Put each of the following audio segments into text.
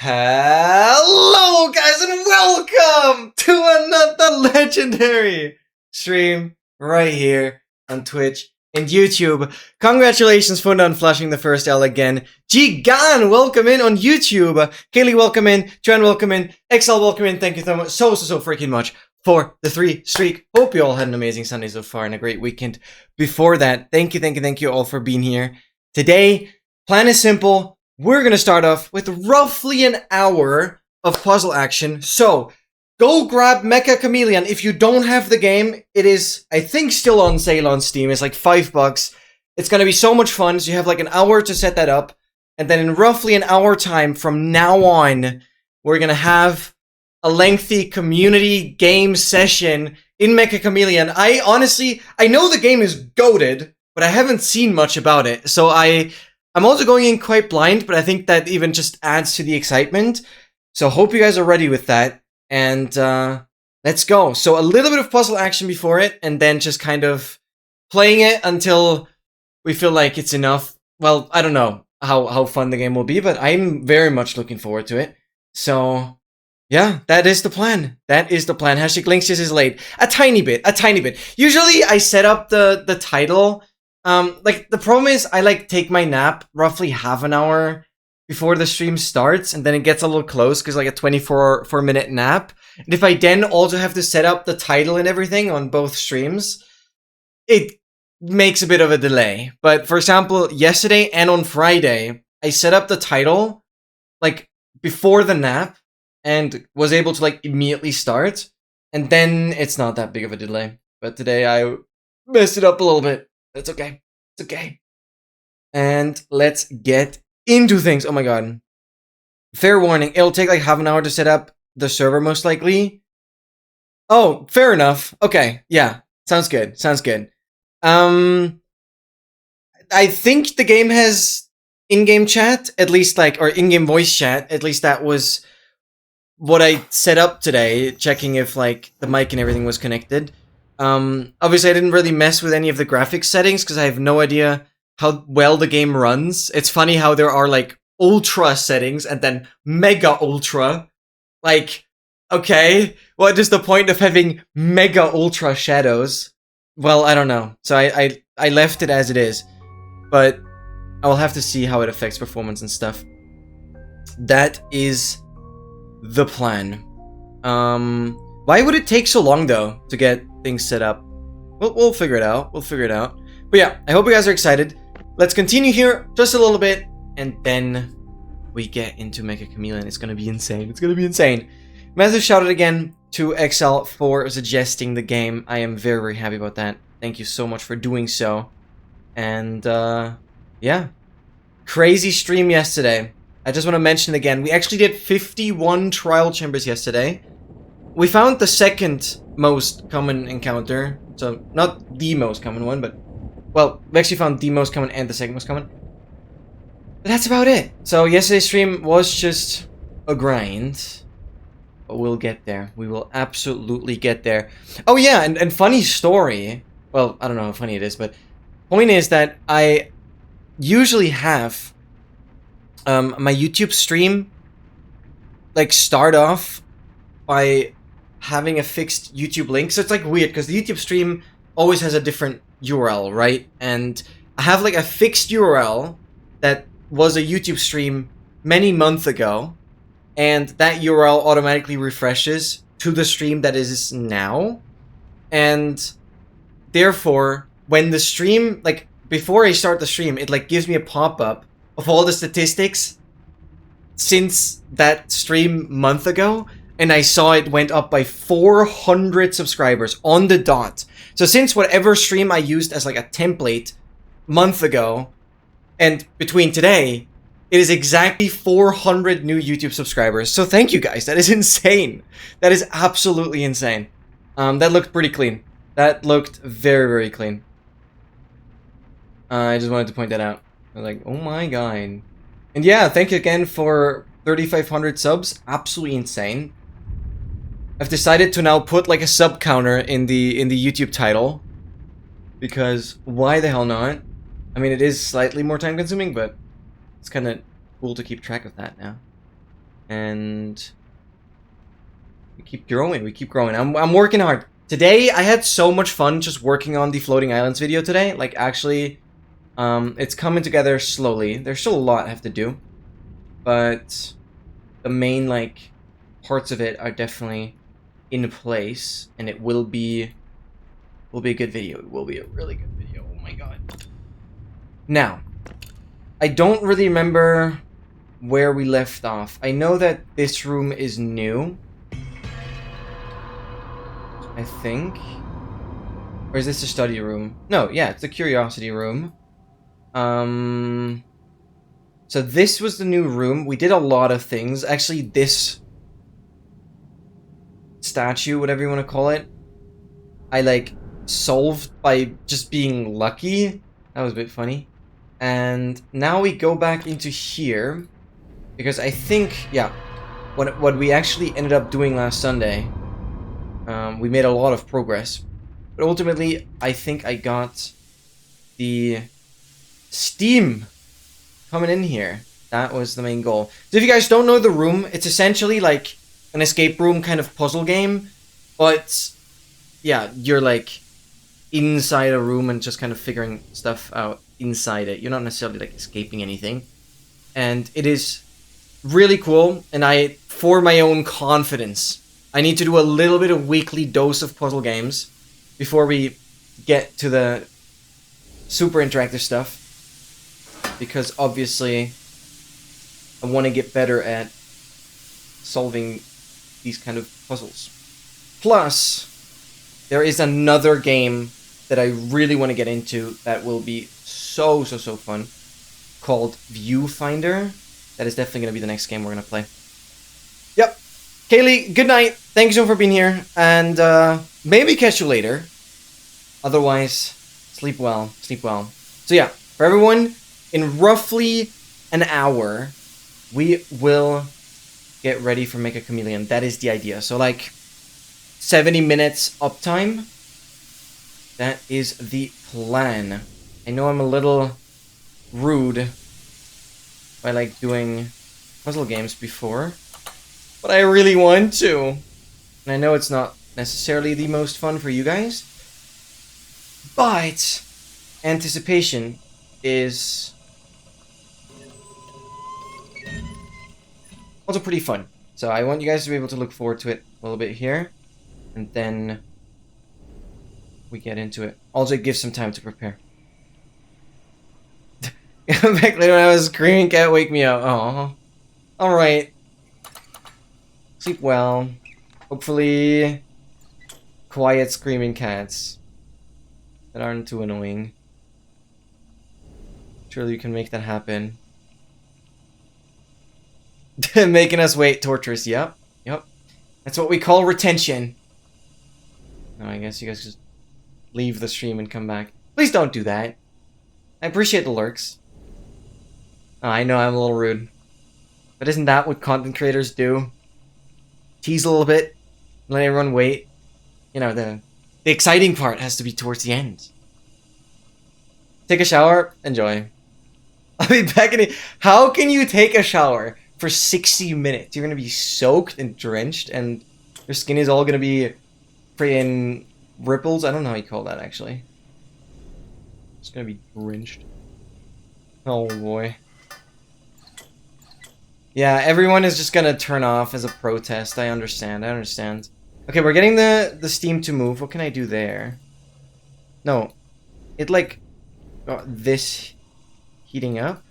Hello guys and welcome to another legendary stream right here on Twitch and YouTube. Congratulations Funda on flashing the first L again. Gigan, welcome in on YouTube. Kaylee, welcome in. Joanne, welcome in. XL, welcome in. Thank you so freaking much for the 3 streak. Hope you all had an amazing Sunday so far and a great weekend before that. Thank you all for being here. Today, plan is simple. We're going to start off with roughly an hour of puzzle action. So, go grab Mecha Chameleon. If you don't have the game, it is, I think, still on sale on Steam. It's like $5. It's going to be so much fun. So you have like an hour to set that up. And then in roughly an hour time from now on, we're going to have a lengthy community game session in Mecha Chameleon. I know the game is goated, but I haven't seen much about it. So I'm also going in quite blind, but I think that even just adds to the excitement. So hope you guys are ready with that. And let's go. So a little bit of puzzle action before it, and then just kind of playing it until we feel like it's enough. Well, I don't know how fun the game will be, but I'm very much looking forward to it. So yeah, that is the plan. That is the plan. Hashtag LNXS is late. A tiny bit. Usually I set up the title. Like, the problem is, I, take my nap roughly half an hour before the stream starts, and then it gets a little close, because, a 24-minute nap. And if I then also have to set up the title and everything on both streams, it makes a bit of a delay. But, for example, yesterday and on Friday, I set up the title, before the nap, and was able to, immediately start, and then it's not that big of a delay. But today, I messed it up a little bit. It's okay. It's okay. And let's get into things. Oh my god. Fair warning. It'll take half an hour to set up the server, most likely. Oh, fair enough. Okay. Yeah. Sounds good. I think the game has in-game chat, at least or in-game voice chat. At least that was what I set up today, checking if the mic and everything was connected. Obviously I didn't really mess with any of the graphics settings because I have no idea how well the game runs. It's funny how there are ultra settings and then mega ultra. Okay, what is the point of having mega ultra shadows? Well, I don't know. So I left it as it is, but I will have to see how it affects performance and stuff. That is the plan. Why would it take so long though to get things set up? We'll figure it out. But yeah, I hope you guys are excited. Let's continue here just a little bit, and then we get into Mecha Chameleon. It's gonna be insane. Massive shout out again to XL for suggesting the game. I am very happy about that. Thank you so much for doing so. And yeah, crazy stream yesterday. I just want to mention again, we actually did 51 trial chambers yesterday. We found the second most common encounter, so not the most common one, but, well, we actually found the most common and the second most common. But that's about it. So yesterday's stream was just a grind, but we'll get there. We will absolutely get there. Oh yeah, and funny story, well, I don't know how funny it is, but point is that I usually have my YouTube stream start off by having a fixed YouTube link. So it's weird because the YouTube stream always has a different URL, right? And I have a fixed URL that was a YouTube stream many months ago, and that URL automatically refreshes to the stream that is now. And therefore, when the stream, before I start the stream, it gives me a pop-up of all the statistics since that stream month ago. And I saw it went up by 400 subscribers on the dot. So since whatever stream I used as a template month ago and between today, it is exactly 400 new YouTube subscribers. So thank you guys. That is insane. That is absolutely insane. That looked pretty clean. That looked very, very clean. I just wanted to point that out. I was oh my god. And yeah, thank you again for 3,500 subs. Absolutely insane. I've decided to now put a sub counter in the YouTube title, because why the hell not? I mean, it is slightly more time consuming, but it's kind of cool to keep track of that now. And we keep growing, we keep growing. I'm working hard. Today, I had so much fun just working on the Floating Islands video today. Like, actually, it's coming together slowly. There's still a lot I have to do. But the main, like, parts of it are definitely in place. And it will be a good video. It will be a really good video. Oh my god. Now, I don't really remember where we left off. I know that this room is new. I think. Or is this a study room? No, yeah, it's a curiosity room. So this was the new room. We did a lot of things. Actually, this statue, whatever you want to call it, I, like, solved by just being lucky. That was a bit funny. And now we go back into here. Because I think, yeah, what we actually ended up doing last Sunday, we made a lot of progress. But ultimately, I think I got the steam coming in here. That was the main goal. So if you guys don't know the room, it's essentially like an escape room kind of puzzle game. But, yeah, you're like inside a room and just kind of figuring stuff out inside it. You're not necessarily like escaping anything. And it is really cool. And for my own confidence, I need to do a little bit of weekly dose of puzzle games before we get to the super interactive stuff. Because obviously, I want to get better at solving these kind of puzzles. Plus, there is another game that I really want to get into that will be so fun, called Viewfinder. That is definitely going to be the next game we're going to play. Yep. Kaylee, good night. Thank you so much for being here. And maybe catch you later. Otherwise, sleep well. Sleep well. So yeah, for everyone, in roughly an hour, we will get ready for Make a Chameleon. That is the idea. So like 70 minutes uptime. That is the plan. I know I'm a little rude by like doing puzzle games before, but I really want to. And I know it's not necessarily the most fun for you guys, but anticipation is also pretty fun. So I want you guys to be able to look forward to it a little bit here, and then we get into it. Also, it gives some time to prepare. Back later when I was screaming, cat, wake me up. Oh, all right. Sleep well. Hopefully, quiet screaming cats that aren't too annoying. Surely you can make that happen. Making us wait, torturous. Yep. That's what we call retention. No, I guess you guys just leave the stream and come back. Please don't do that. I appreciate the lurks. Oh, I know I'm a little rude. But isn't that what content creators do? Tease a little bit, let everyone wait. You know, the exciting part has to be towards the end. Take a shower, enjoy. I'll be back in it. How can you take a shower for 60 minutes? You're gonna be soaked and drenched, and your skin is all gonna be freaking ripples. I don't know how you call that, actually. It's gonna be drenched. Oh boy. Yeah, everyone is just gonna turn off as a protest. I understand. Okay, we're getting the steam to move. What can I do there? No. It like this heating up.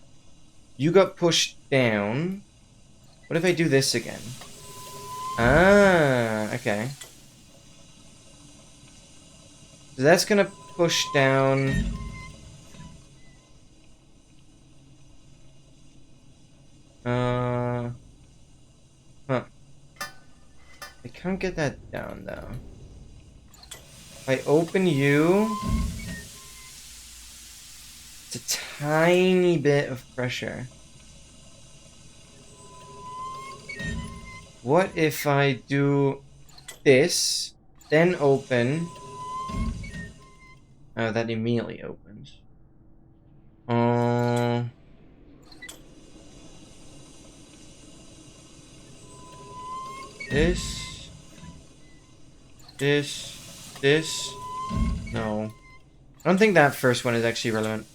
You got pushed down. What if I do this again? Ah, okay. So that's gonna push down. Huh. I can't get that down though. If I open you, it's a tiny bit of pressure. What if I do this, then open? Oh, that immediately opens. This. This. No. I don't think that first one is actually relevant.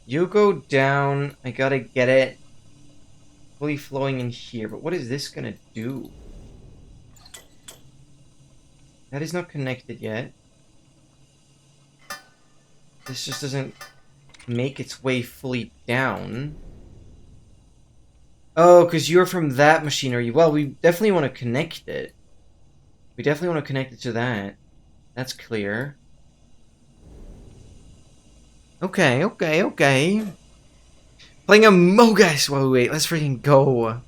You go down. I gotta get it fully flowing in here. But what is this gonna do? That is not connected yet. This just doesn't make its way fully down. Oh, because you're from that machinery. Well, we definitely want to connect it. We definitely want to connect it to that. That's clear. Okay. Playing Among Us. Wait, let's freaking go.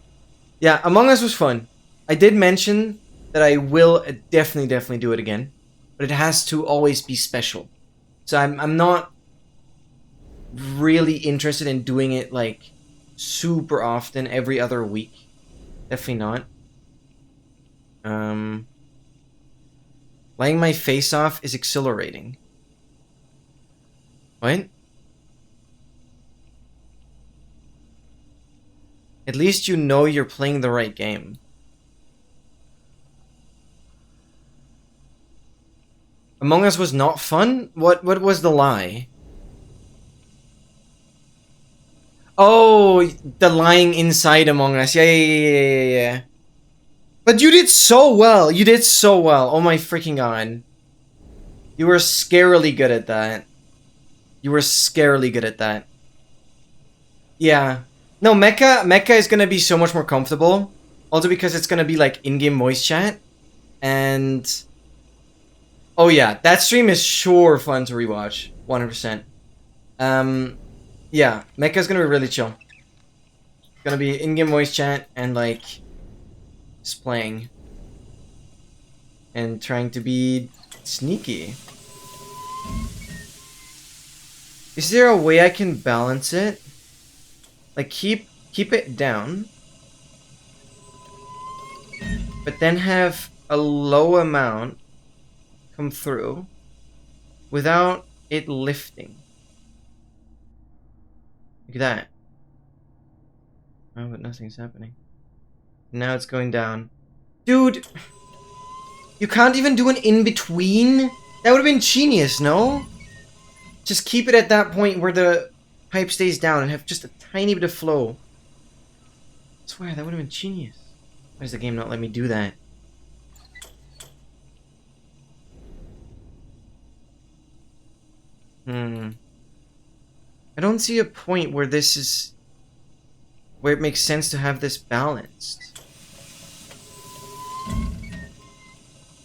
Yeah, Among Us was fun. I did mention that I will definitely do it again. But it has to always be special. So I'm not really interested in doing it like super often every other week. Definitely not. Laying my face off is exhilarating. What? At least you know you're playing the right game. Among Us was not fun? What was the lie? Oh, the lying inside Among Us. Yeah. But you did so well. You did so well. Oh my freaking god. You were scarily good at that. You were scarily good at that. Yeah. No, Mecha is gonna be so much more comfortable. Also because it's gonna be like in-game voice chat. And... oh yeah, that stream is sure fun to rewatch. 100%. Yeah, Mecha's gonna be really chill. It's gonna be in-game voice chat and like... just playing. And trying to be sneaky. Is there a way I can balance it? Like keep it down. But then have a low amount come through without it lifting. Like that. Oh, but nothing's happening. Now it's going down. Dude! You can't even do an in-between? That would have been genius, no? Just keep it at that point where the pipe stays down and have just a tiny bit of flow. I swear, that would have been genius. Why does the game not let me do that? I don't see a point where this is... where it makes sense to have this balanced.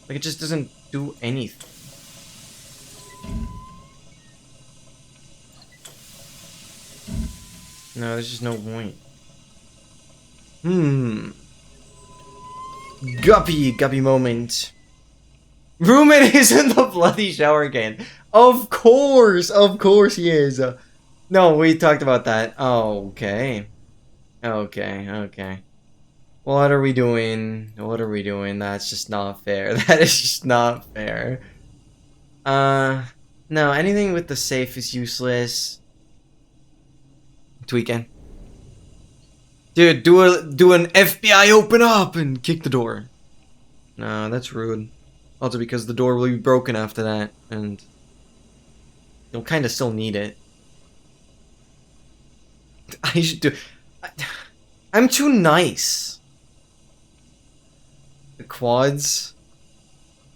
Like, it just doesn't do anything. No, there's just no point. Guppy moment. Roommate is in the bloody shower again. Of course he is. No, we talked about that. Oh, okay. Okay. What are we doing? That's just not fair. That is just not fair. No, anything with the safe is useless. Tweaking. Dude, do an FBI open up and kick the door. No, that's rude. Also because the door will be broken after that, and you'll kind of still need it. I should do... I'm too nice. The quads.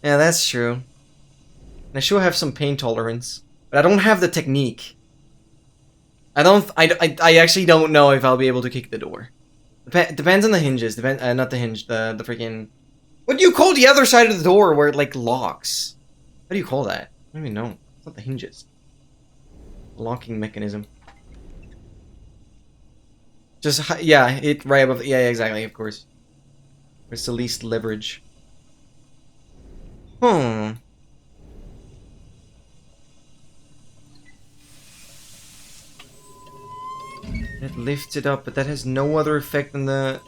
Yeah, that's true. And I sure have some pain tolerance, but I don't have the technique. I actually don't know if I'll be able to kick the door. Depends on the hinges. Not the hinge. The freaking... what do you call the other side of the door where it like locks? What do you call that? I don't even know. It's not the hinges. Locking mechanism. Just yeah, it right above. Yeah, exactly. Of course. It's the least leverage. It lifts it up, but that has no other effect on the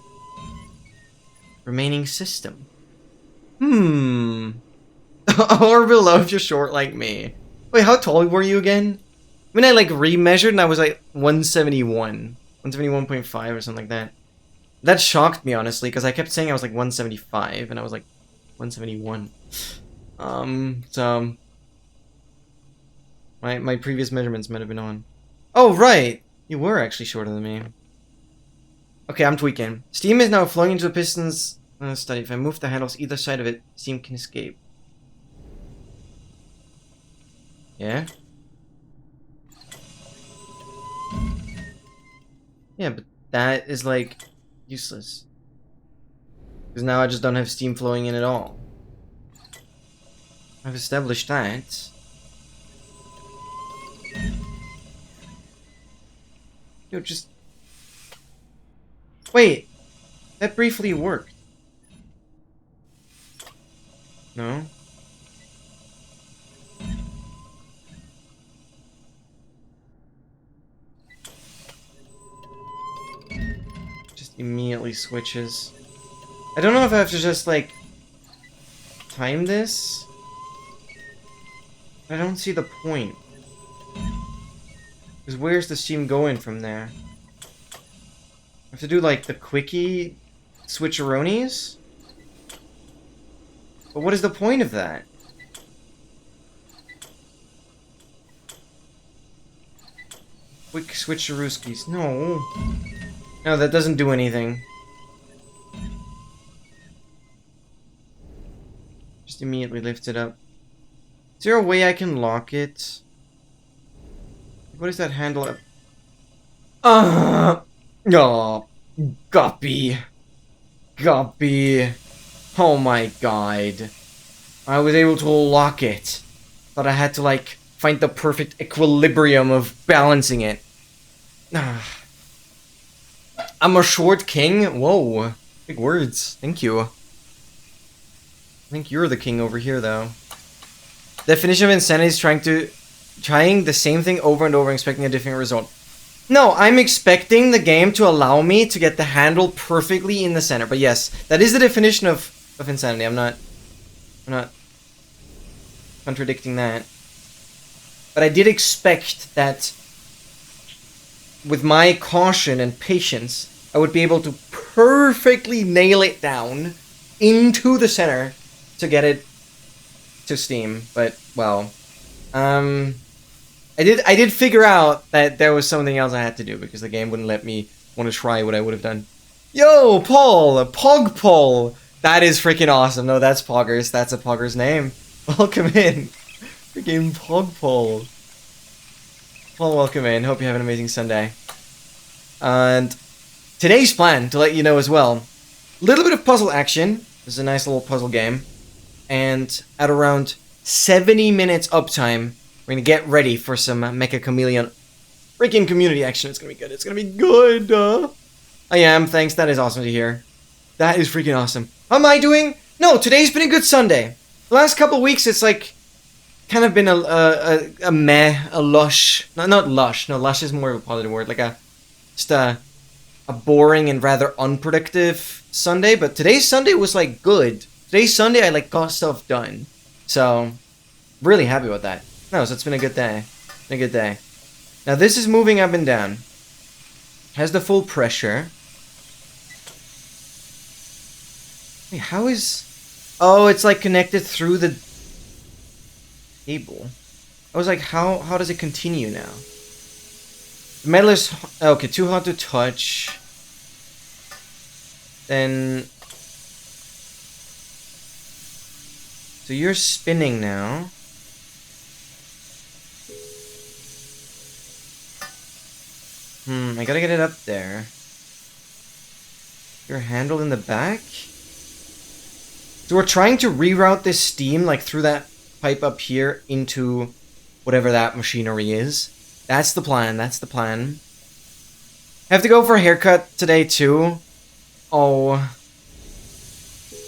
remaining system. Or below if you're short like me. Wait, how tall were you again? I mean, I like remeasured and I was like 171. 171.5 or something like that. That shocked me, honestly, because I kept saying I was like 175 and I was like 171. So my previous measurements might have been on. Oh, right! You were actually shorter than me. Okay, I'm tweaking. Steam is now flowing into the piston's study. If I move the handles either side of it, steam can escape. Yeah? Yeah, but that is, like, useless. Because now I just don't have steam flowing in at all. I've established that. Yo, just... Wait! That briefly worked. No? Just immediately switches. I don't know if I have to just, like, time this. I don't see the point. Because where's the steam going from there? I have to do, like, the quickie switcheroonies? But what is the point of that? Quick switcherooskies. No. No, that doesn't do anything. Just immediately lift it up. Is there a way I can lock it? What is that handle up? Oh, guppy. Guppy. Oh my god. I was able to lock it. Thought I had to, like, find the perfect equilibrium of balancing it. I'm a short king? Whoa. Big words. Thank you. I think you're the king over here, though. Definition of insanity is trying the same thing over and over and expecting a different result. No, I'm expecting the game to allow me to get the handle perfectly in the center. But yes, that is the definition of insanity. I'm not contradicting that. But I did expect that with my caution and patience, I would be able to perfectly nail it down into the center to get it to steam. But, well, I did figure out that there was something else I had to do because the game wouldn't let me want to try what I would have done. Yo, Paul! Pog Paul! That is freaking awesome. No, that's Poggers. That's a Poggers name. Welcome in. Freaking Pog Paul. Paul, welcome in. Hope you have an amazing Sunday. And today's plan, to let you know as well, a little bit of puzzle action. This is a nice little puzzle game. And at around 70 minutes uptime, we're going to get ready for some Mecha Chameleon freaking community action. It's going to be good. It's going to be good. I am. Thanks. That is awesome to hear. That is freaking awesome. How am I doing? No, today's been a good Sunday. The last couple of weeks, it's like kind of been a meh, a lush. Not lush. No, lush is more of a positive word. Like just a boring and rather unproductive Sunday. But today's Sunday was like good. Today's Sunday, I like got stuff done. So, really happy about that. No, so it's been a good day. It's been a good day. Now this is moving up and down. Has the full pressure. Wait, how is... Oh, it's like connected through the cable. I was like, how does it continue now? The metal is... Okay, too hot to touch. Then... So you're spinning now. I gotta get it up there. Your handle in the back? So we're trying to reroute this steam, like, through that pipe up here into whatever that machinery is. That's the plan, that's the plan. I have to go for a haircut today, too. Oh,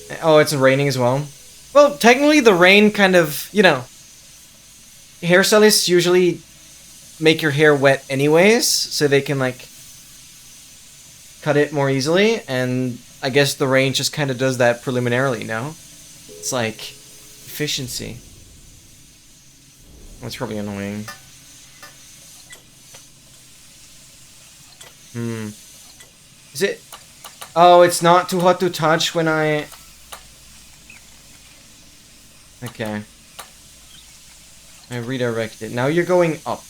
it's raining as well. Well, technically the rain kind of, you know, hairstylists usually make your hair wet anyways, so they can, like, cut it more easily, and I guess the rain just kind of does that preliminarily, no? It's like, efficiency. That's probably annoying. Is it? Oh, it's not too hot to touch when I... Okay. I redirect it. Now you're going up.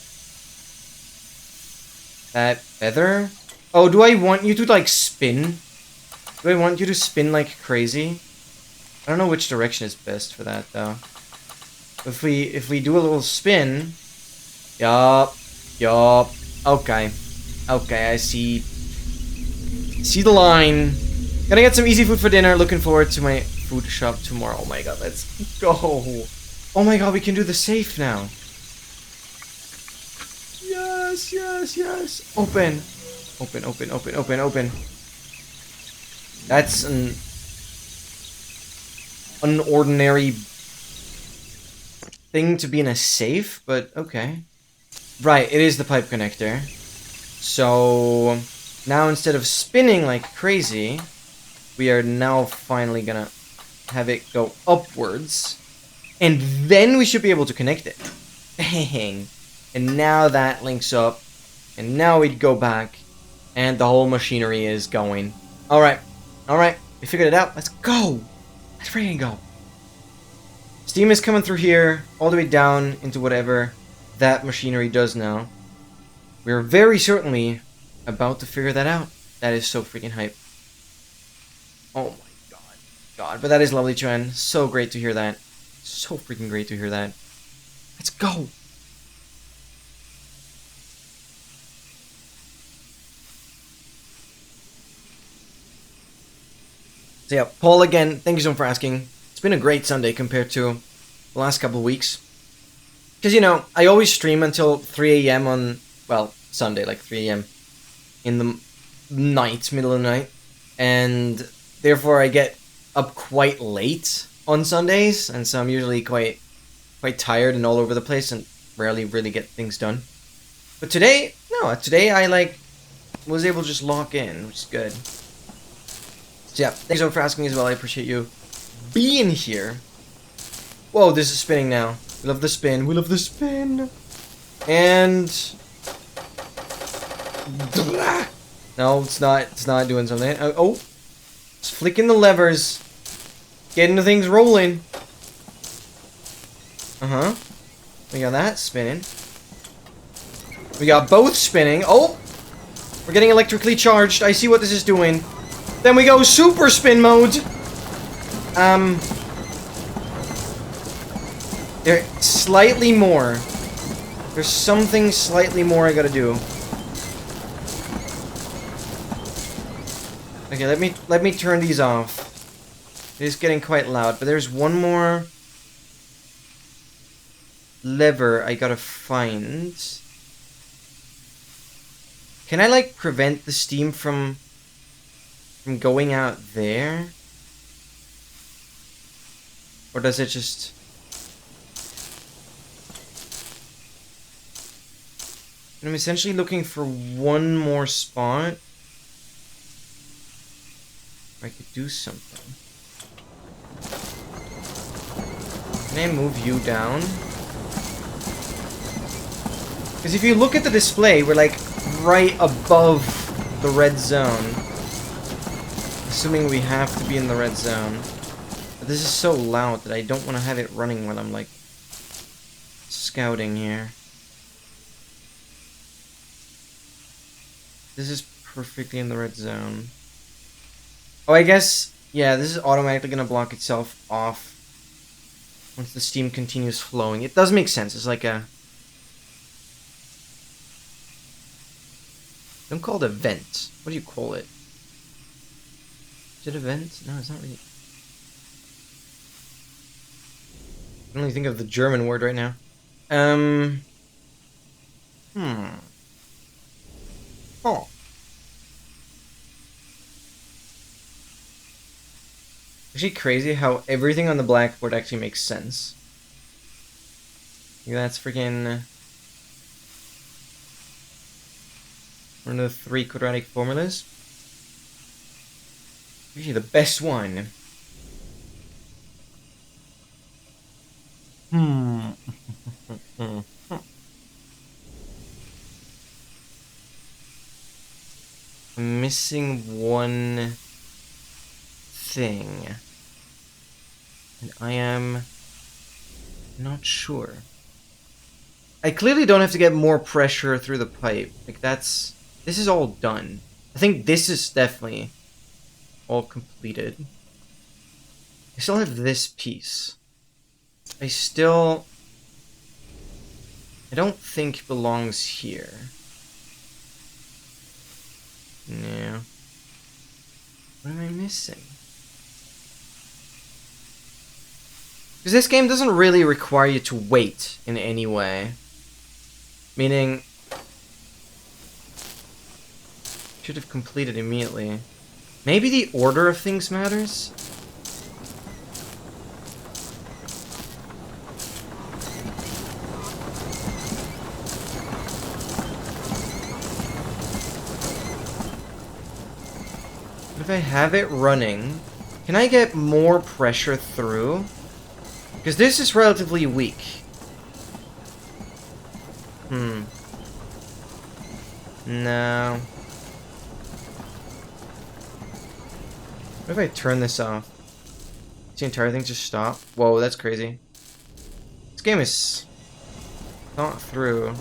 That better? Oh, do I want you to, like, spin? Do I want you to spin like crazy? I don't know which direction is best for that, though. If we do a little spin... Yup. Yup. Okay. Okay, I see... See the line. Gonna get some easy food for dinner. Looking forward to my food shop tomorrow. Oh my god, let's go. Oh my god, we can do the safe now. Yes, yes, yes. Open. Open, open, open, open, open. That's an unordinary thing to be in a safe, but okay. Right, it is the pipe connector. So now instead of spinning like crazy, we are now finally gonna have it go upwards. And then we should be able to connect it. Bang. And now that links up. And now we'd go back. And the whole machinery is going. Alright. Alright. We figured it out. Let's go. Let's freaking go. Steam is coming through here. All the way down into whatever that machinery does now. We're very certainly about to figure that out. That is so freaking hype. Oh my god. But that is lovely, Tren. So great to hear that. So freaking great to hear that. Let's go. So yeah, Paul, again, thank you so much for asking. It's been a great Sunday compared to the last couple of weeks. Because, you know, I always stream until 3 a.m. on, well, Sunday, like 3 a.m. in the night, middle of the night. And therefore I get up quite late on Sundays. And so I'm usually quite tired and all over the place and rarely really get things done. But today, no, today I, like, was able to just lock in, which is good. So yeah, thanks so much for asking as well. I appreciate you being here. Whoa, this is spinning now. We love the spin. We love the spin. And no, it's not. It's not doing something. Oh, it's flicking the levers, getting the things rolling. We got that spinning. We got both spinning. Oh, we're getting electrically charged. I see what this is doing. Then we go super spin mode. There's slightly more. There's something slightly more I gotta do. Okay, let me turn these off. It is getting quite loud, but there's one more lever I gotta find. Can I, like, prevent the steam from going out there? Or does it just... I'm essentially looking for one more spot where I could do something. Can I move you down? Because if you look at the display, we're like right above the red zone. Assuming we have to be in the red zone. But this is so loud that I don't want to have it running while I'm, like, scouting here. This is perfectly in the red zone. Oh, I guess, yeah, this is automatically going to block itself off once the steam continues flowing. It does make sense. It's like a... Don't call it a vent. What do you call it? Is it a vent? No, it's not really. I can only think of the German word right now. Oh. Actually crazy how everything on the blackboard actually makes sense. That's freaking one of the 3 quadratic formulas. Usually the best one. Hmm. I'm missing one thing. And I am not sure. I clearly don't have to get more pressure through the pipe. Like, that's... This is all done. I think this is definitely all completed. I still have this piece. I don't think belongs here. No. What am I missing? Because this game doesn't really require you to wait in any way. Meaning... Should have completed immediately. Maybe the order of things matters? If I have it running, can I get more pressure through? Because this is relatively weak. No. What if I turn this off? Does the entire thing just stop? Whoa, that's crazy. This game is not through.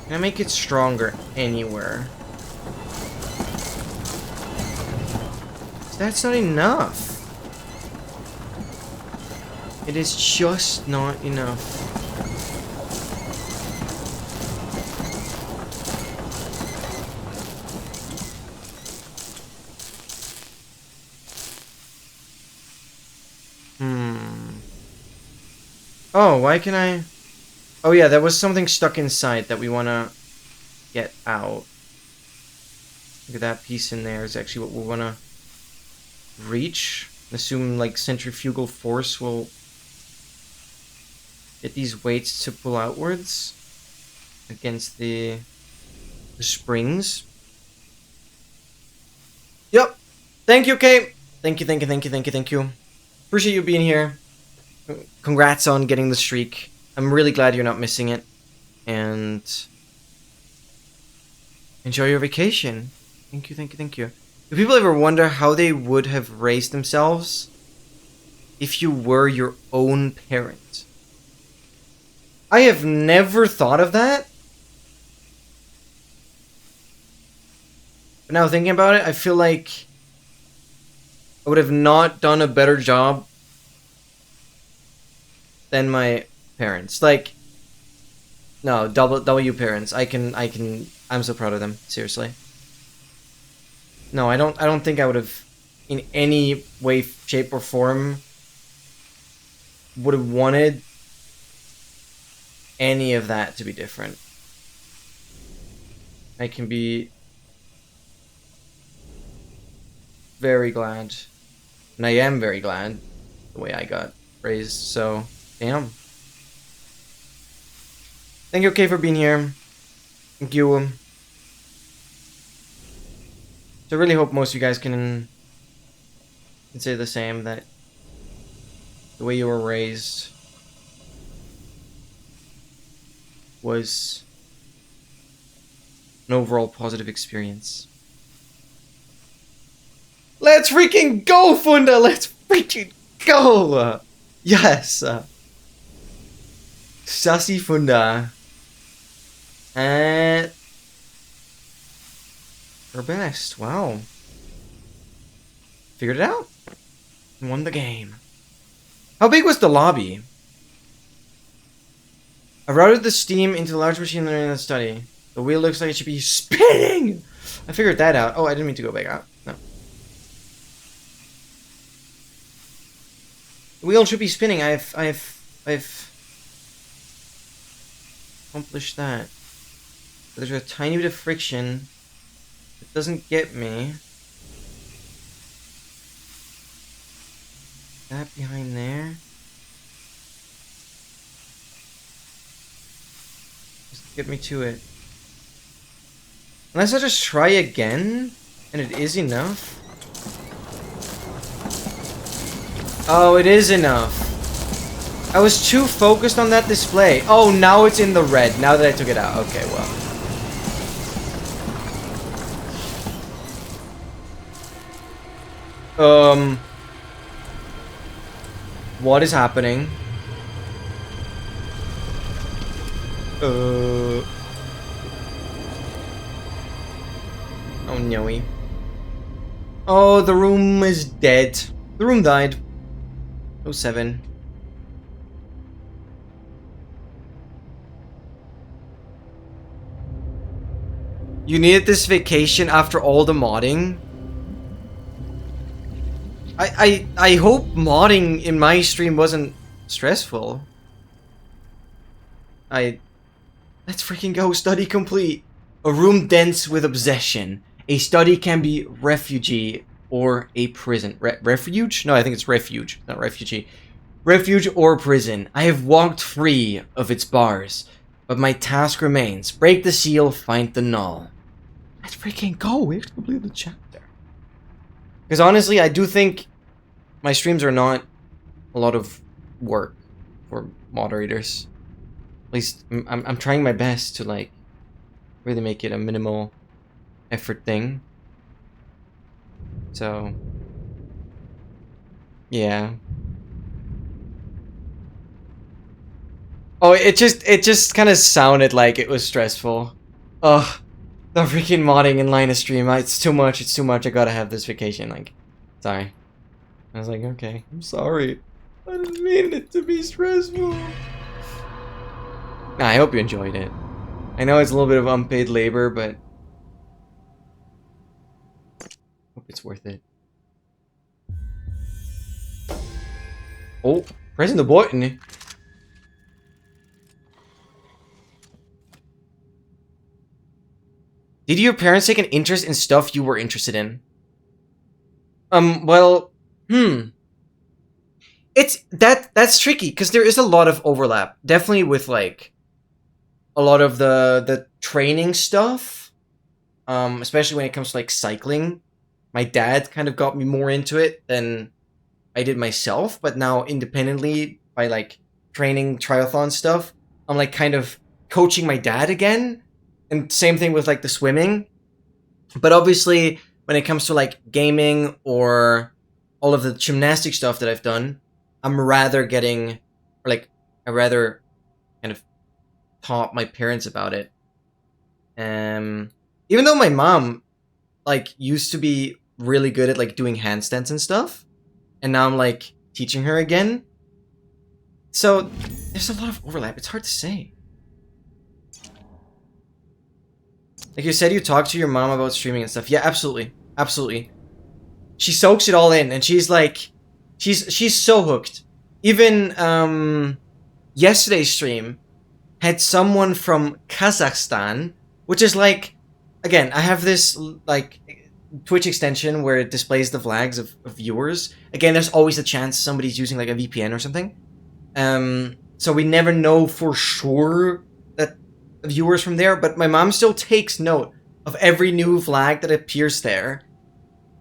Can I make it stronger anywhere? That's not enough. It is just not enough. Oh, why can I... Oh yeah, there was something stuck inside that we want to get out. Look at that piece in there is actually what we want to reach. Assume like centrifugal force will get these weights to pull outwards against the springs. Yep. Thank you, Kate. Thank you, thank you, thank you, thank you, thank you. Appreciate you being here. Congrats on getting the streak. I'm really glad you're not missing it. And enjoy your vacation. Thank you, thank you, thank you. Do people ever wonder how they would have raised themselves if you were your own parent? I have never thought of that. But now thinking about it, I feel like I would have not done a better job than my parents. Like, no, W parents. I'm so proud of them. Seriously. No, I don't think I would have, in any way, shape, or form, would have wanted any of that to be different. I can be very glad, and I am very glad the way I got raised, so, damn. Thank you, Kay, for being here. Thank you. So I really hope most of you guys can say the same, that the way you were raised was an overall positive experience. Let's freaking go, Funda! Let's freaking go! Yes! Sassy Funda. And her best. Wow. Figured it out. Won the game. How big was the lobby? I routed the steam into the large machine learning in the study. The wheel looks like it should be spinning! I figured that out. Oh, I didn't mean to go back out. No. The wheel should be spinning. I've accomplished that. But there's a tiny bit of friction. It doesn't get me. That behind there. Just get me to it. Unless I just try again, and it is enough. Oh, it is enough. I was too focused on that display. Oh, now it's in the red. Now that I took it out. Okay, well. What is happening? Oh, no-y. Oh, the room is dead. The room died. 07. You needed this vacation after all the modding? I hope modding in my stream wasn't stressful. Let's freaking go. Study complete. A room dense with obsession. A study can be refugee or a prison. Refuge? No, I think it's refuge, not refugee. Refuge or prison. I have walked free of its bars, but my task remains. Break the seal, find the null. Let's freaking go. We have to complete the chapter. Because honestly, I do think my streams are not a lot of work for moderators. At least I'm trying my best to like really make it a minimal effort thing. So yeah. Oh, it just kind of sounded like it was stressful. Ugh. The freaking modding in line of stream. It's too much. It's too much. I gotta have this vacation. Like, sorry. I was like, okay, I'm sorry. I didn't mean it to be stressful. Nah, I hope you enjoyed it. I know it's a little bit of unpaid labor, but I hope it's worth it. Oh, pressing the button. Did your parents take an interest in stuff you were interested in? Well, that's tricky because there is a lot of overlap. Definitely with like a lot of the training stuff. Especially when it comes to like cycling. My dad kind of got me more into it than I did myself, but now independently by like training triathlon stuff, I'm like kind of coaching my dad again. And same thing with like the swimming. But obviously when it comes to like gaming or all of the gymnastic stuff that I've done, I'm rather getting, or like I rather kind of taught my parents about it. Even though my mom like used to be really good at like doing handstands and stuff, and now I'm like teaching her again. So there's a lot of overlap. It's hard to say. Like you said, you talked to your mom about streaming and stuff. Yeah, absolutely, absolutely. She soaks it all in, and she's like, she's so hooked. Even yesterday's stream had someone from Kazakhstan, which is like, again, I have this like Twitch extension where it displays the flags of viewers. Again, there's always a chance somebody's using like a VPN or something. So we never know for sure that viewers from there, but my mom still takes note of every new flag that appears there.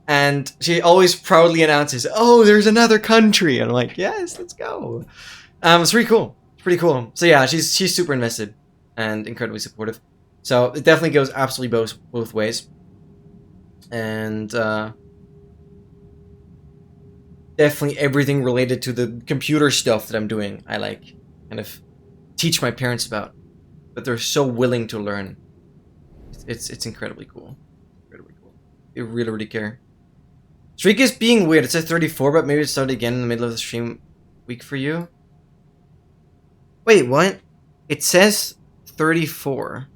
And she always proudly announces, "Oh, there's another country." And I'm like, "Yes, let's go." It's pretty cool. It's pretty cool. So yeah, she's super invested and incredibly supportive. So it definitely goes absolutely both ways. And definitely everything related to the computer stuff that I'm doing, I like kind of teach my parents about. But they're so willing to learn. It's incredibly cool. Incredibly cool. They really, really care. Streak is being weird. It says 34, but maybe it started again in the middle of the stream week for you. Wait, what? It says 34.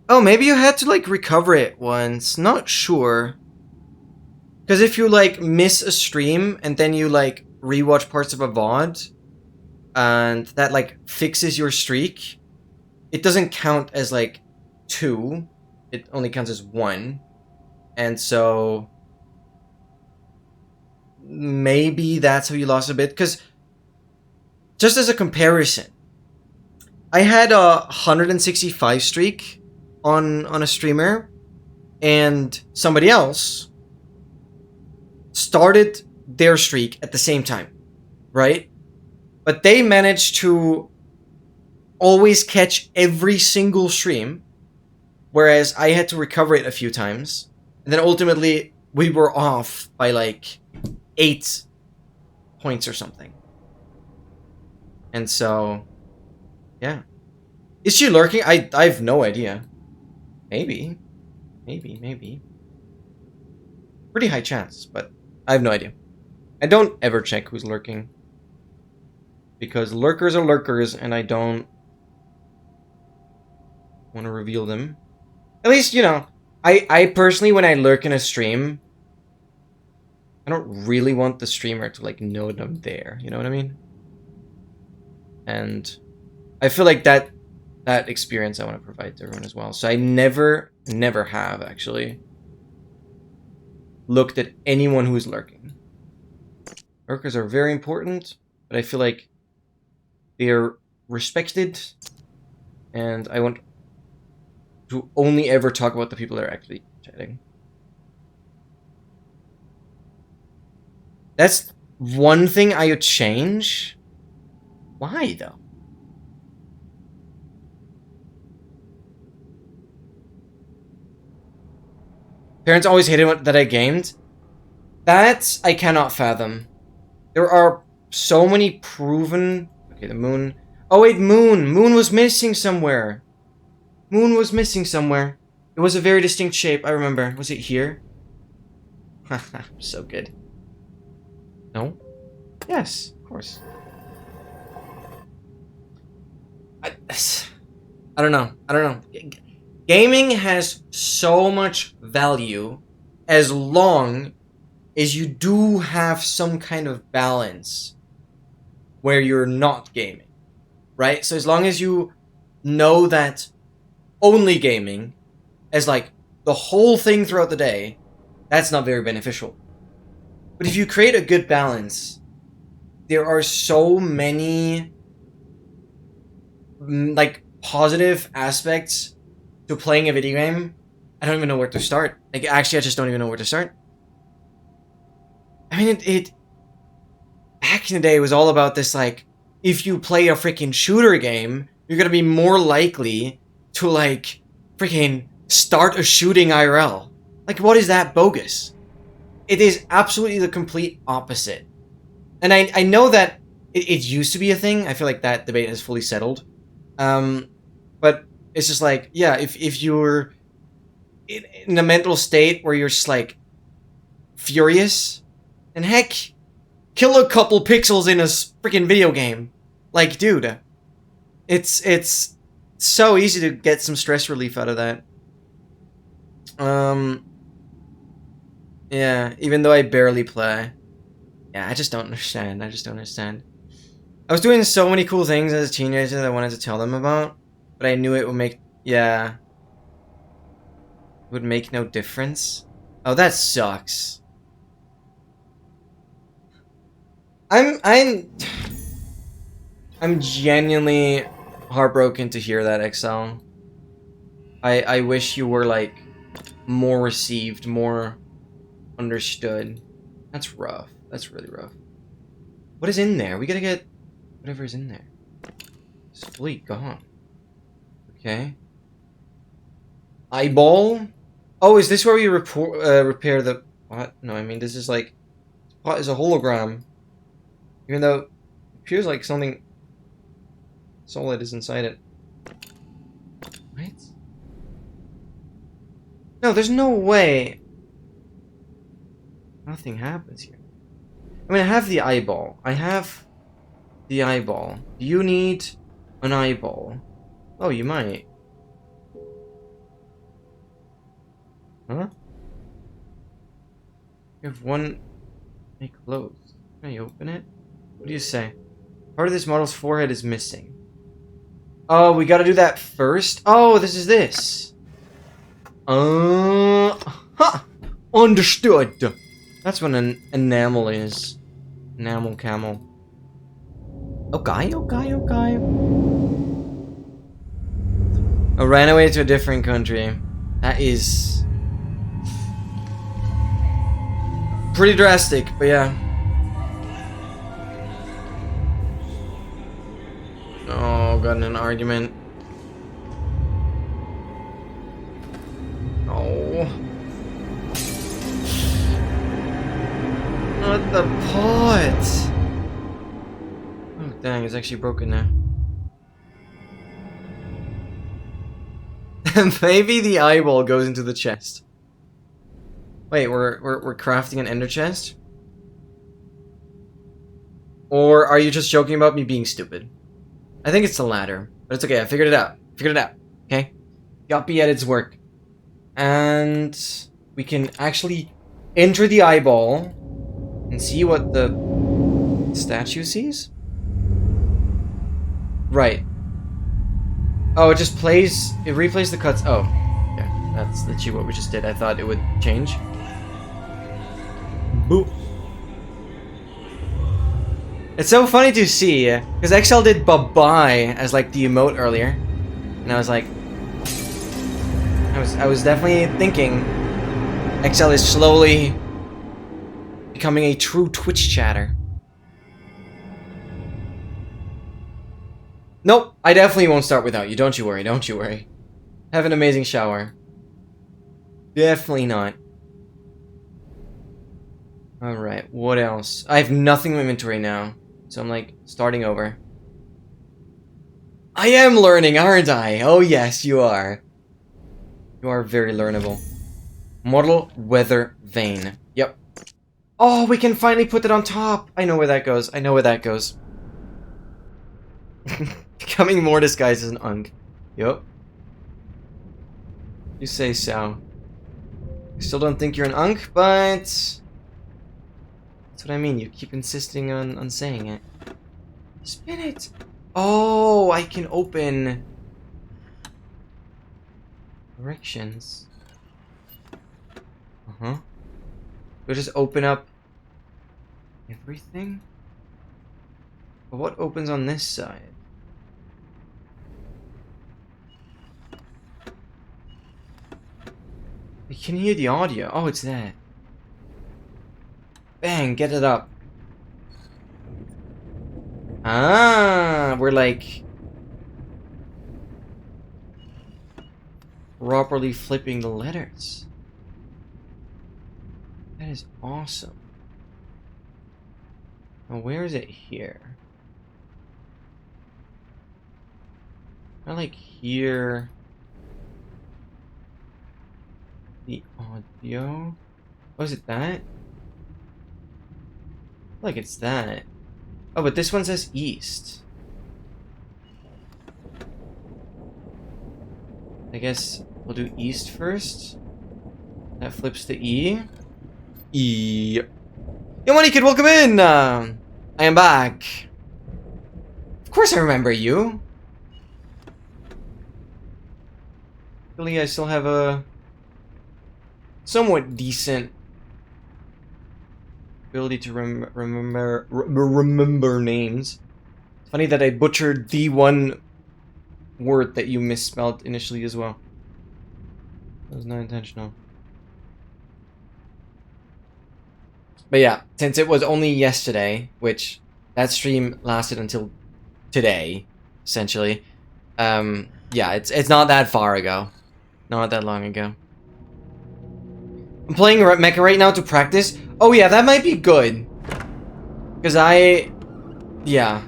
Oh, maybe you had to like recover it once. Not sure. Because if you like miss a stream and then you like rewatch parts of a VOD and that like fixes your streak, it doesn't count as like 2. It only counts as 1. And so maybe that's how you lost a bit. Because just as a comparison, I had a 165 streak on a streamer, and somebody else started their streak at the same time, right? But they managed to always catch every single stream, whereas I had to recover it a few times. And then ultimately, we were off by like 8 points or something. And so, yeah. Is she lurking? I have no idea. Maybe. Pretty high chance, but I have no idea. I don't ever check who's lurking. Because lurkers are lurkers, and I don't want to reveal them. At least, you know, I personally, when I lurk in a stream, I don't really want the streamer to, like, know that I'm there. You know what I mean? And I feel like that experience I want to provide to everyone as well. So I never have, actually, looked at anyone who's lurking. Lurkers are very important, but I feel like they're respected, and I want to only ever talk about the people that are actually chatting. That's one thing I would change. Why, though? Parents always hated that I gamed. That I cannot fathom. There are so many proven... Okay, the moon... Oh wait, moon! Moon was missing somewhere! Moon was missing somewhere. It was a very distinct shape, I remember. Was it here? Haha, so good. No? Yes, of course. I don't know. Gaming has so much value as long as you do have some kind of balance where you're not gaming, right? So as long as you know that only gaming as like the whole thing throughout the day, that's not very beneficial. But if you create a good balance, there are so many like positive aspects to playing a video game. I don't even know where to start. Like, actually, I just don't even know where to start. I mean, it back in the day, it was all about this, like, if you play a freaking shooter game, you're gonna be more likely to, like, freaking start a shooting IRL. Like, what is that bogus? It is absolutely the complete opposite. And I know that it used to be a thing. I feel like that debate is fully settled. But it's just like, yeah, if you're in a mental state where you're just, like, furious, and heck, kill a couple pixels in a freaking video game. Like, dude, it's so easy to get some stress relief out of that. Yeah, even though I barely play. Yeah, I just don't understand. I was doing so many cool things as a teenager that I wanted to tell them about, but I knew it would make, yeah, it would make no difference. Oh, that sucks. I'm genuinely heartbroken to hear that, XL. I wish you were, like, more received, more understood. That's rough. That's really rough. What is in there? We gotta get whatever is in there. It's fully gone. Okay. Eyeball? Oh, is this where we repair the... What? No, I mean, this is like... What is a hologram? Even though it appears like something solid is inside it. What? No, there's no way. Nothing happens here. I mean, I have the eyeball. Do you need an eyeball? Oh, you might. Huh? You have one... Make closed. Can I open it? What do you say? Part of this model's forehead is missing. Oh, we gotta do that first? Oh, this is this. Huh! Understood! That's what an enamel is. Enamel camel. Okay. I ran away to a different country. That is... pretty drastic, but yeah. got in an argument. Oh. Not the pot! Oh, dang, it's actually broken now. Maybe the eyeball goes into the chest. Wait, we're crafting an ender chest? Or are you just joking about me being stupid? I think it's the latter, but it's okay. I figured it out. Figured it out. Okay, Guppy at its work, and we can actually enter the eyeball and see what the statue sees. Right. Oh, it just plays. It replays the cuts. Oh, okay. That's literally what we just did. I thought it would change. Boo. It's so funny to see, because XL did bye-bye as like the emote earlier, and I was like, I was definitely thinking XL is slowly becoming a true Twitch chatter. Nope, I definitely won't start without you. Don't you worry. Don't you worry. Have an amazing shower. Definitely not. All right, what else? I have nothing in my inventory now. So I'm like, starting over. I am learning, aren't I? Oh yes, you are. You are very learnable. Model weather vane. Yep. Oh, we can finally put it on top. I know where that goes. I know where that goes. Becoming more disguised as an unk. Yep. You say so. I still don't think you're an unk, but... That's what I mean. You keep insisting on saying it. Spin it! Oh, I can open... directions. Uh-huh. We'll just open up... everything? But what opens on this side? We can hear the audio. Oh, it's that. Bang, get it up. Ah, we're like... properly flipping the letters. That is awesome. Now, where is it here? I like hear the audio. Oh, is it that? Like it's that. Oh, but this one says east. I guess we'll do east first. That flips to E. E. Yo, money kid, welcome in! I am back. Of course I remember you. Really, I still have a somewhat decent ability to remember names. It's funny that I butchered the one word that you misspelled initially as well. That was not intentional. But yeah, since it was only yesterday, which that stream lasted until today, essentially. Yeah, it's not that far ago. Not that long ago. I'm playing Mecha right now to practice. Oh yeah, that might be good. Because yeah.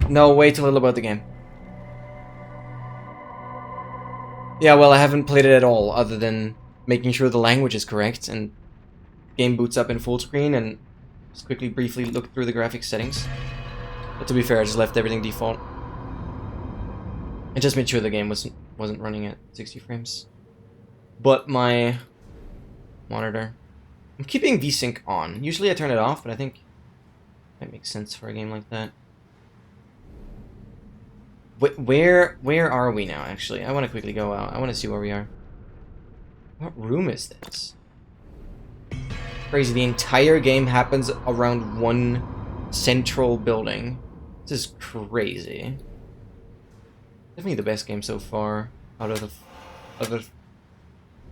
No, way too little about the game. Yeah, well, I haven't played it at all, other than making sure the language is correct, and game boots up in full screen, and just quickly, briefly look through the graphics settings. But to be fair, I just left everything default. I just made sure the game wasn't running at 60 frames. But my monitor... I'm keeping VSync on. Usually I turn it off, but I think it might make sense for a game like that. Where are we now, actually? I want to quickly go out. I want to see where we are. What room is this? Crazy, the entire game happens around one central building. This is crazy. Definitely the best game so far out of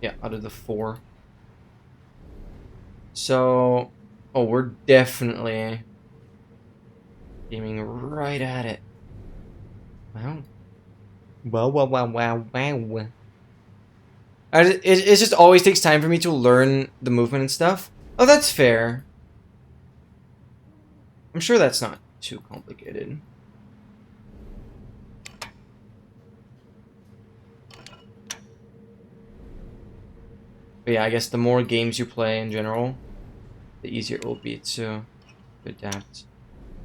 the four. So, oh, we're definitely aiming right at it. Wow. Wow. It just always takes time for me to learn the movement and stuff. Oh, that's fair. I'm sure that's not too complicated. But yeah, I guess the more games you play in general, the easier it will be to adapt.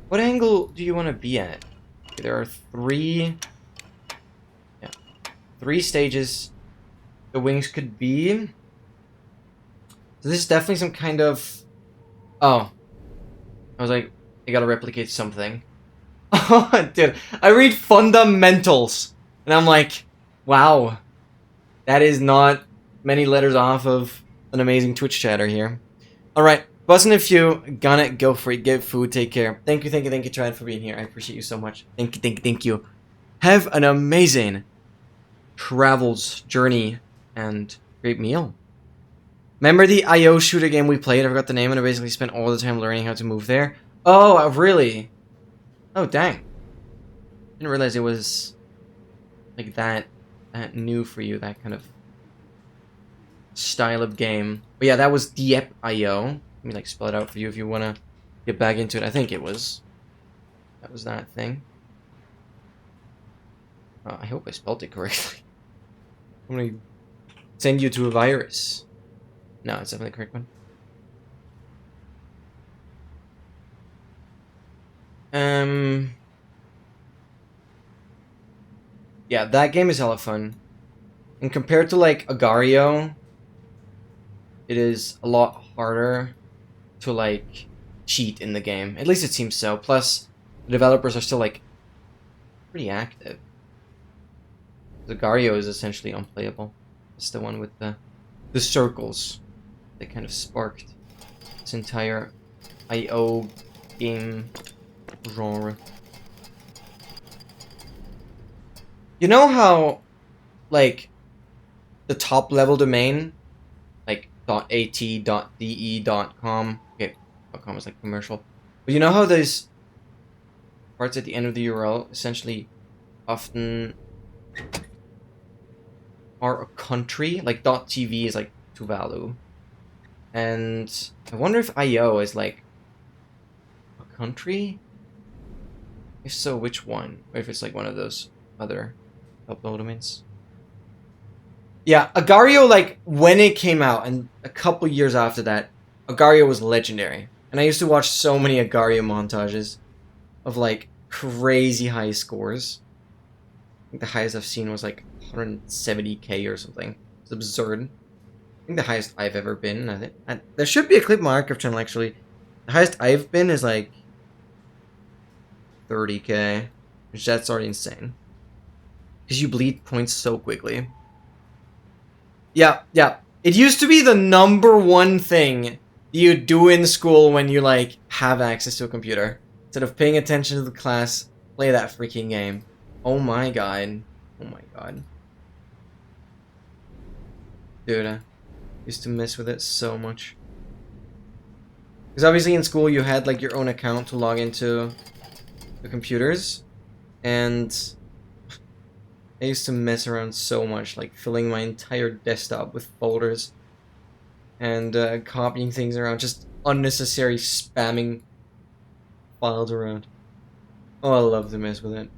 What angle do you want to be at? Okay, there are three stages the wings could be. So this is definitely some kind of... Oh. I was like, I gotta replicate something. Oh, dude. I read fundamentals. And I'm like, wow. That is not many letters off of an amazing Twitch chatter here. Alright. Buzzing a few. Gonna go for it. Get food. Take care. Thank you, Trad, for being here. I appreciate you so much. Thank you. Have an amazing travels, journey, and great meal. Remember the IO shooter game we played? I forgot the name, and I basically spent all the time learning how to move there. Oh, really? Oh, dang. Didn't realize it was like that new for you, that kind of style of game. But yeah, that was Diep.io. Let me like spell it out for you if you want to get back into it. I think it was. That was that thing. I hope I spelled it correctly. I'm going to send you to a virus. No, it's definitely the correct one. Yeah, that game is hella fun. And compared to like Agario, it is a lot harder to like cheat in the game. At least it seems so. Plus, the developers are still like pretty active. Agario is essentially unplayable. It's the one with the circles that kind of sparked this entire IO game genre. You know how, like, the top level domain, like .at.de.com, okay, .com is like commercial, but you know how those parts at the end of the URL essentially often are a country, like .tv is like Tuvalu, and I wonder if IO is like a country. If so, which one? Or if it's like one of those other upload domains. Yeah, Agario, like, when it came out, and a couple years after that, Agario was legendary. And I used to watch so many Agario montages of, like, crazy high scores. I think the highest I've seen was, like, 170k or something. It's absurd. I think the highest I've ever been, I think... there should be a clip on my archive channel, actually. The highest I've been is, like, 30k. Which that's already insane. Because you bleed points so quickly. Yeah. It used to be the #1 thing you do in school when you, like, have access to a computer. Instead of paying attention to the class, play that freaking game. Oh my god. Oh my god. Dude, I used to mess with it so much. Because obviously in school you had, like, your own account to log into the computers. And I used to mess around so much, like filling my entire desktop with folders and copying things around, just unnecessary spamming files around. Oh, I love to mess with it.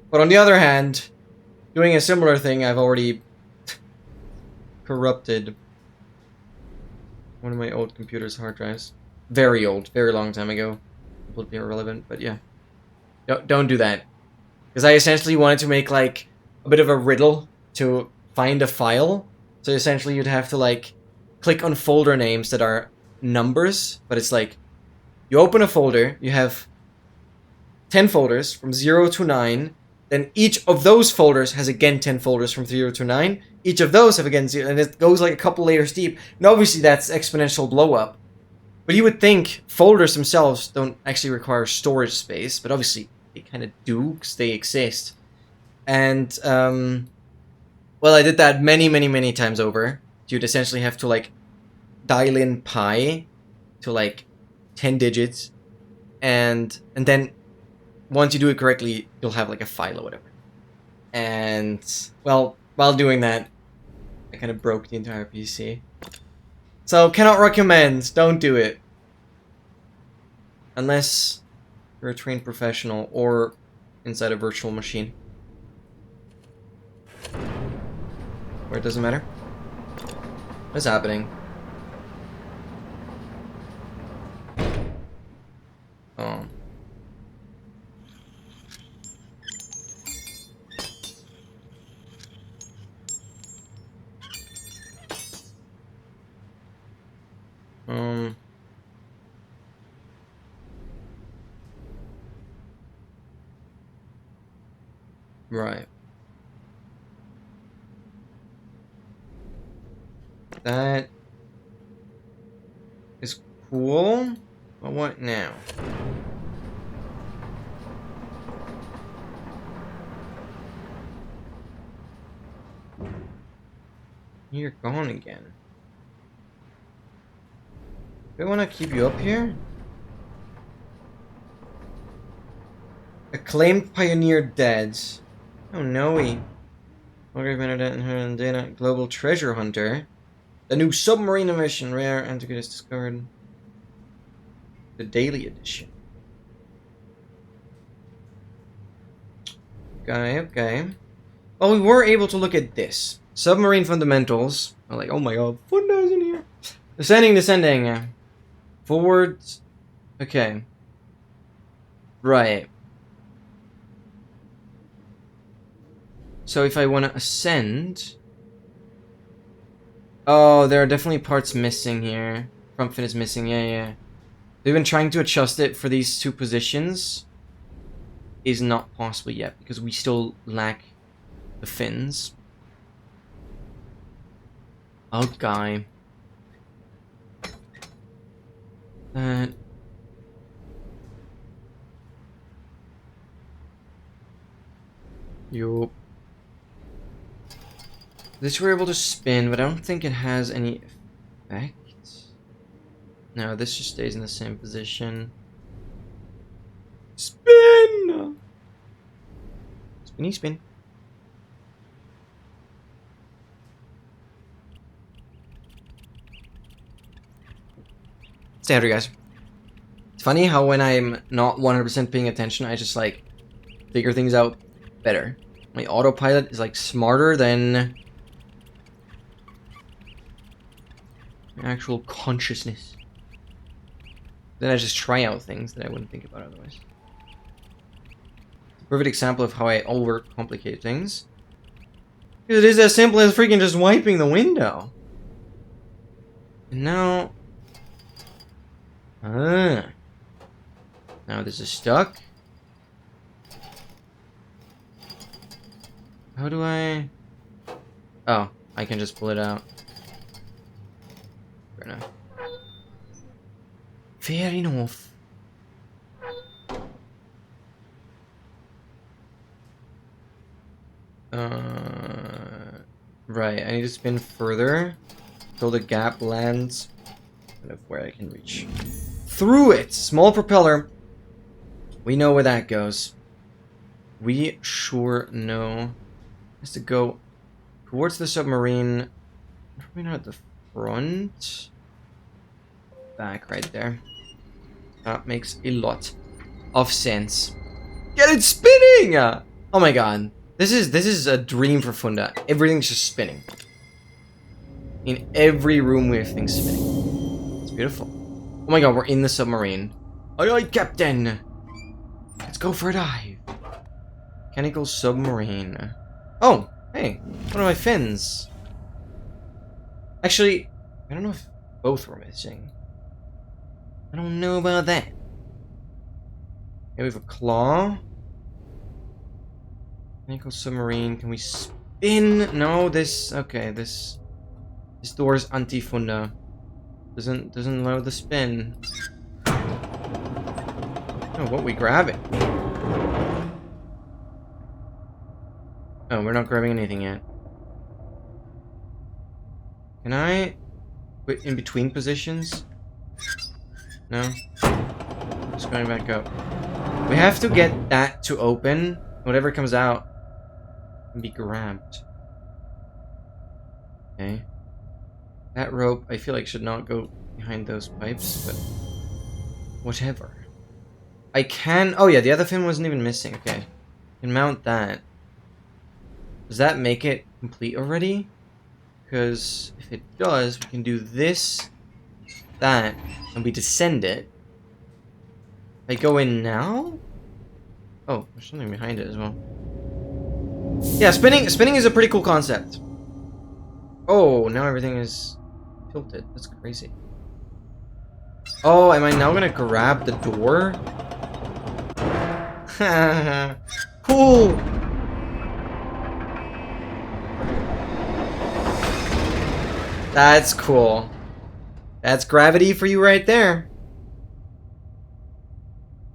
But on the other hand, doing a similar thing, I've already corrupted one of my old computer's hard drives. Very old, very long time ago. Completely irrelevant, but yeah. Don't do that. Because I essentially wanted to make, like, a bit of a riddle to find a file. So essentially you'd have to, like, click on folder names that are numbers. But it's like, you open a folder, you have 10 folders from 0 to 9. Then each of those folders has again 10 folders from 0 to 9. Each of those have again 0. And it goes like a couple layers deep. And obviously that's exponential blow up. But you would think folders themselves don't actually require storage space. But obviously they kind of do, because they exist. And, well, I did that many times over. You'd essentially have to, like, dial in pi to, like, 10 digits. And then once you do it correctly, you'll have like a file or whatever. And well, while doing that, I kind of broke the entire PC. So cannot recommend. Don't do it unless you're a trained professional or inside a virtual machine. Where it doesn't matter. What's happening? Oh. Right. That is cool. But what now? You're gone again. Do I want to keep you up here? Acclaimed pioneer dead. Oh no, Dana, global treasure hunter. The new submarine mission, rare antiquities discovered. The daily edition. Okay. Well, we were able to look at this. Submarine fundamentals. I'm like, oh my god, funda's in here. Descending. Forwards. Okay. Right. So if I want to ascend... Oh, there are definitely parts missing here. Front fin is missing, yeah. We've been trying to adjust it for these two positions. Is not possible yet, because we still lack the fins. Okay. Yup. This we're able to spin, but I don't think it has any effect. No, this just stays in the same position. Spin! Spinny spin. Stay out here, guys. It's funny how when I'm not 100% paying attention, I just like figure things out better. My autopilot is like smarter than actual consciousness. Then I just try out things that I wouldn't think about otherwise. It's a perfect example of how I overcomplicate things. Because it is as simple as freaking just wiping the window. And now... now this is stuck. How do I... Oh, I can just pull it out. Fair enough. Fair enough. Right, I need to spin further until the gap lands kind of where I can reach through it. Small propeller. We know where that goes. We sure know. It has to go towards the submarine. Probably not at the front. Back right there. That makes a lot of sense. Get it spinning! Oh my god. This is a dream for Funda. Everything's just spinning. In every room we have things spinning. It's beautiful. Oh my god, we're in the submarine. Aye aye, Captain! Let's go for a dive. Mechanical submarine. Oh, hey, one of my fins. Actually, I don't know if both were missing. I don't know about that. Okay, we have a claw. Mechanical submarine. Can we spin? No, this. Okay, this door is anti-Funda. Doesn't allow the spin. Oh, what we grabbing? Oh, we're not grabbing anything yet. Can I quit in between positions? No? Just going back up. We have to get that to open. Whatever comes out can be grabbed. Okay. That rope, I feel like, should not go behind those pipes, but whatever. I can... Oh yeah, the other fin wasn't even missing. Okay. I can mount that. Does that make it complete already? Because if it does, we can do this, that, and we descend it. If I go in now? Oh, there's something behind it as well. Yeah, spinning is a pretty cool concept. Oh, now everything is tilted. That's crazy. Oh, am I now gonna grab the door? Cool! That's cool. That's gravity for you right there.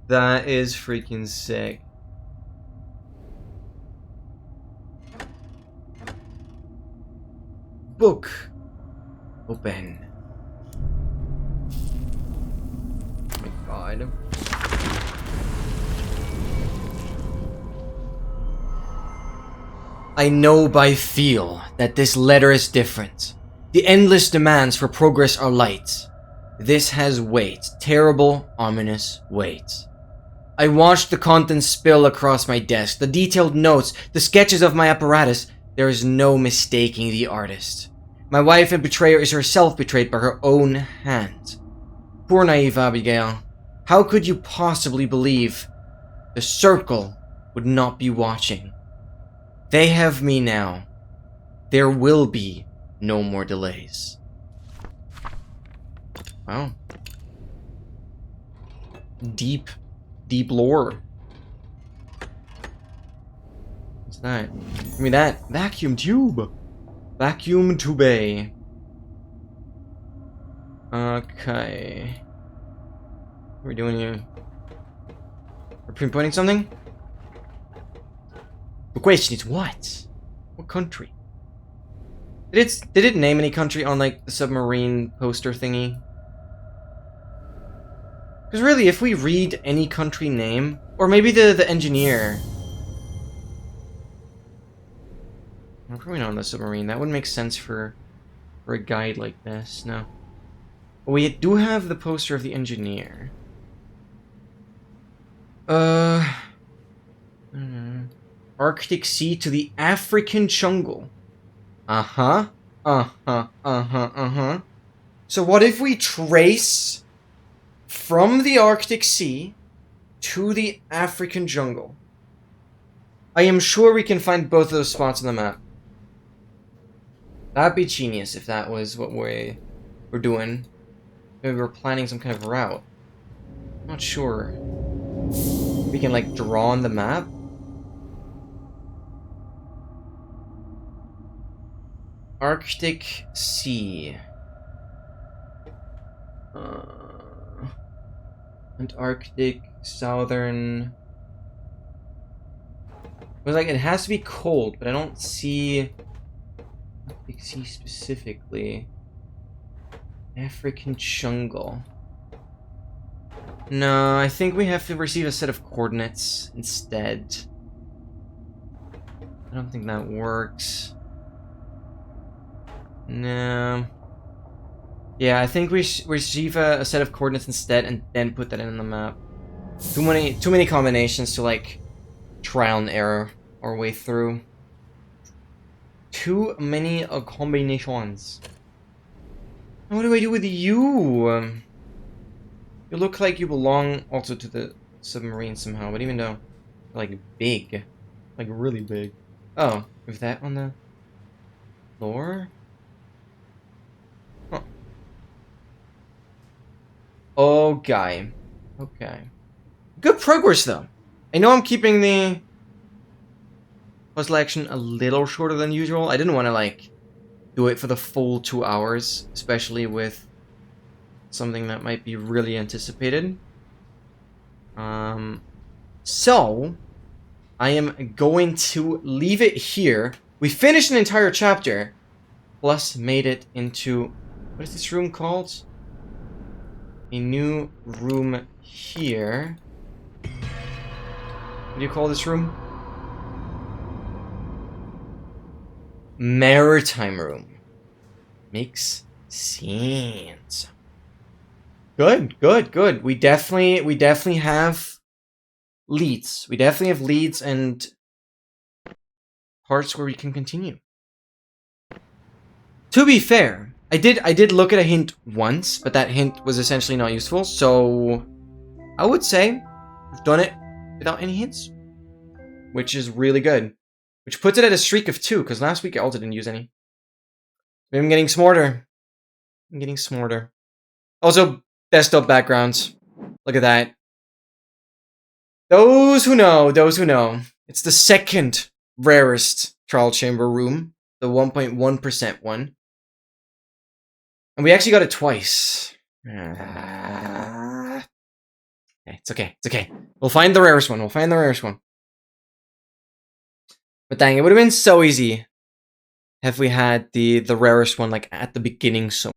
That is freaking sick. Book. Open. Oh my god. I know by feel that this letter is different. The endless demands for progress are light. This has weight. Terrible, ominous weight. I watched the contents spill across my desk. The detailed notes, the sketches of my apparatus. There is no mistaking the artist. My wife and betrayer is herself betrayed by her own hand. Poor naive Abigail. How could you possibly believe the Circle would not be watching? They have me now. There will be no more delays. Wow. Deep lore. What's that? Give me that. Vacuum tube. Vacuum tube. Okay. What are we doing here? We're pinpointing something? The question is what? What country? Did it name any country on like the submarine poster thingy? Because really, if we read any country name, or maybe the engineer. Well, probably not on the submarine. That would make sense for a guide like this. No. But we do have the poster of the engineer. Arctic Sea to the African jungle. Uh-huh. So what if we trace from the Arctic Sea to the African jungle? I am sure we can find both of those spots on the map. That'd be genius if that was what we're doing. Maybe we're planning some kind of route. Not sure. We can like draw on the map. Arctic Sea. Antarctic, southern. It was like it has to be cold, but I don't see Arctic Sea specifically. African jungle. No, I think we have to receive a set of coordinates instead. I don't think that works. No. Yeah, I think we receive a set of coordinates instead and then put that in the map. Too many combinations to like trial and error our way through. Too many combinations. What do I do with you? You look like you belong also to the submarine somehow, but even though like big, like really big. Oh, is that on the floor? Huh. Okay. Okay. Good progress though. I know I'm keeping the puzzle action a little shorter than usual. I didn't want to like do it for the full 2 hours, especially with something that might be really anticipated. So I am going to leave it here. We finished an entire chapter, plus made it into, what is this room called? A new room here. do you call this room? Maritime room. Makes sense. Good, good, good. We definitely have leads. We definitely have leads and parts where we can continue. To be fair, I did look at a hint once, but that hint was essentially not useful, so I would say we've done it without any hints, which is really good. Which puts it at a streak of 2, because last week I also didn't use any. I'm getting smarter. I'm getting smarter. Also, desktop backgrounds. Look at that. Those who know, those who know. It's the second rarest trial chamber room, the 1.1% one. And we actually got it twice. Okay, it's okay, it's okay. We'll find the rarest one, we'll find the rarest one. But dang, it would have been so easy if we had the rarest one like at the beginning so